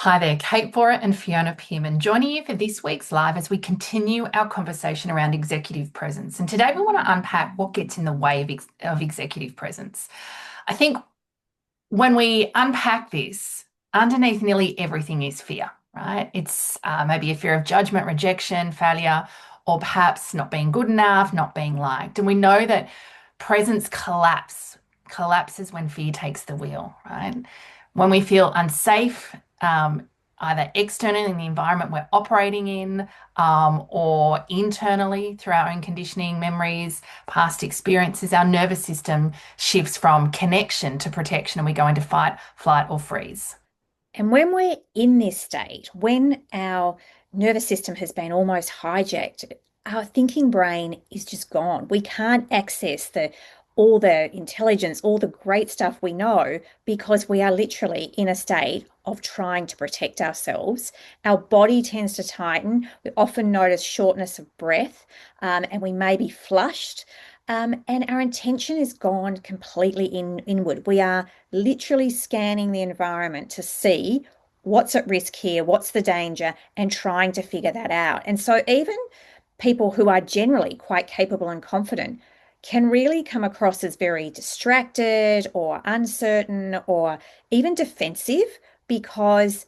Hi there, Kate Bora and Fiona Pearman joining you for this week's live as we continue our conversation around executive presence. And today we want to unpack what gets in the way of executive presence. I think when we unpack this, underneath nearly everything is fear, right? It's maybe a fear of judgment, rejection, failure, or perhaps not being good enough, not being liked. And we know that presence collapses when fear takes the wheel, right? When we feel unsafe, either externally in the environment we're operating in, or internally through our own conditioning, memories, past experiences, our nervous system shifts from connection to protection and we go into fight, flight, or freeze. And when we're in this state, when our nervous system has been almost hijacked, our thinking brain is just gone. We can't access all the intelligence, all the great stuff we know, because we are literally in a state of trying to protect ourselves. Our body tends to tighten. We often notice shortness of breath, and we may be flushed. And our intention is gone completely inward. We are literally scanning the environment to see what's at risk here, what's the danger, and trying to figure that out. And so even people who are generally quite capable and confident can really come across as very distracted or uncertain or even defensive because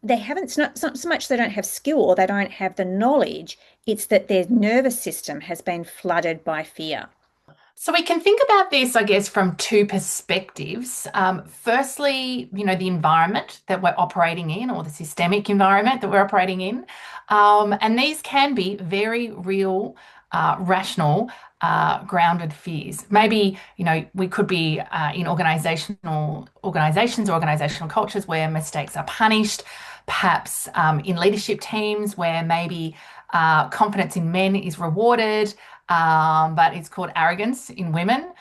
they haven't, it's not so much they don't have skill or they don't have the knowledge, it's that their nervous system has been flooded by fear. So we can think about this, I guess, from two perspectives. Firstly, the environment that we're operating in or the systemic environment that we're operating in. And these can be very real, rational, grounded fears. Maybe, we could be in organizations or organizational cultures where mistakes are punished, perhaps in leadership teams where maybe confidence in men is rewarded, but it's called arrogance in women,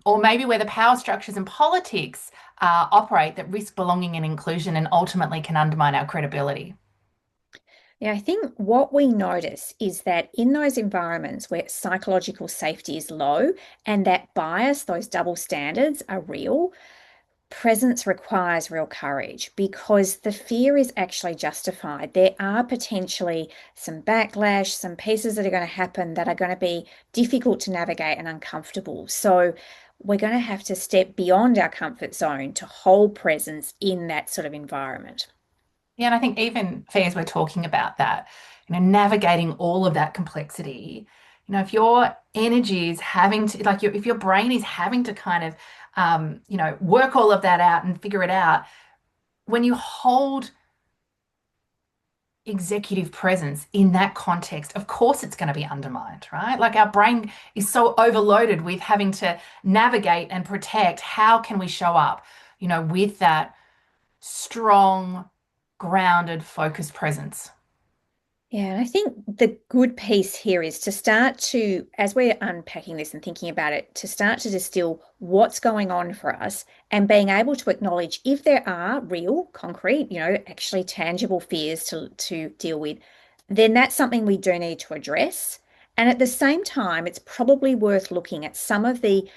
or maybe where the power structures and politics operate that risk belonging and inclusion and ultimately can undermine our credibility. Yeah, I think what we notice is that in those environments where psychological safety is low and that bias, those double standards are real, presence requires real courage because the fear is actually justified. There are potentially some backlash, some pieces that are going to happen that are going to be difficult to navigate and uncomfortable. So we're going to have to step beyond our comfort zone to hold presence in that sort of environment. Yeah, and I think even as we're talking about that, navigating all of that complexity, if your energy is having to, like, if your brain is having to kind of, work all of that out and figure it out, when you hold executive presence in that context, of course it's going to be undermined, right? Like our brain is so overloaded with having to navigate and protect. How can we show up, with that strong, grounded, focused presence? Yeah, and I think the good piece here is to start to, as we're unpacking this and thinking about it, to start to distill what's going on for us and being able to acknowledge if there are real, concrete, actually tangible fears to deal with, then that's something we do need to address. And at the same time, it's probably worth looking at some of the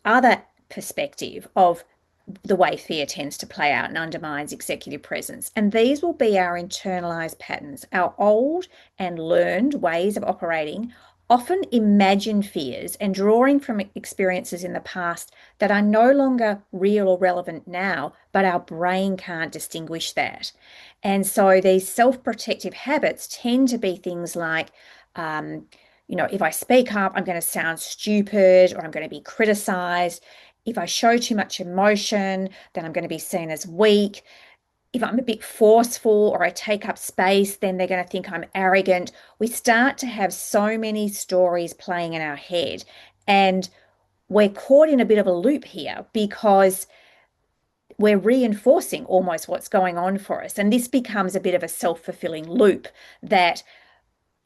other perspective of the way fear tends to play out and undermines executive presence. And these will be our internalized patterns, our old and learned ways of operating, often imagined fears and drawing from experiences in the past that are no longer real or relevant now, but our brain can't distinguish that. And so these self-protective habits tend to be things like, if I speak up, I'm going to sound stupid or I'm going to be criticized. If I show too much emotion, then I'm going to be seen as weak. If I'm a bit forceful or I take up space, then they're going to think I'm arrogant. We start to have so many stories playing in our head. And we're caught in a bit of a loop here because we're reinforcing almost what's going on for us. And this becomes a bit of a self-fulfilling loop that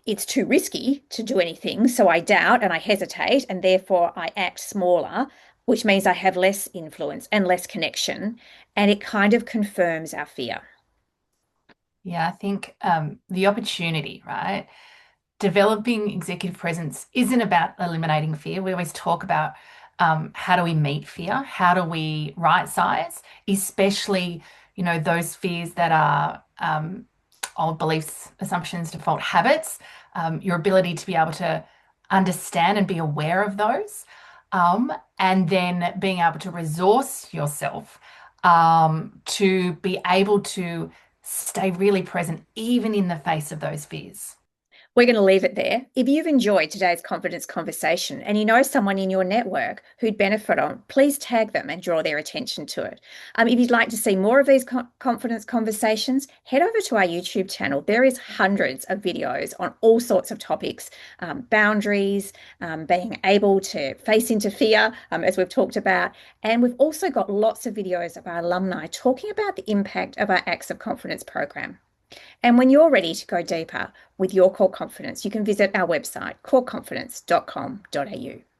it's too risky to do anything. So I doubt and I hesitate, and therefore I act smaller, which means I have less influence and less connection. And it kind of confirms our fear. Yeah, I think the opportunity, right? Developing executive presence isn't about eliminating fear. We always talk about how do we meet fear? How do we right size, especially those fears that are old beliefs, assumptions, default habits, your ability to be able to understand and be aware of those, and then being able to resource yourself to be able to stay really present even in the face of those fears. We're going to leave it there. If you've enjoyed today's confidence conversation and you know someone in your network who'd benefit on, please tag them and draw their attention to it. If you'd like to see more of these confidence conversations, head over to our YouTube channel. There is hundreds of videos on all sorts of topics, boundaries, being able to face into fear, as we've talked about. And we've also got lots of videos of our alumni talking about the impact of our Acts of Confidence program. And when you're ready to go deeper with your core confidence, you can visit our website, coreconfidence.com.au.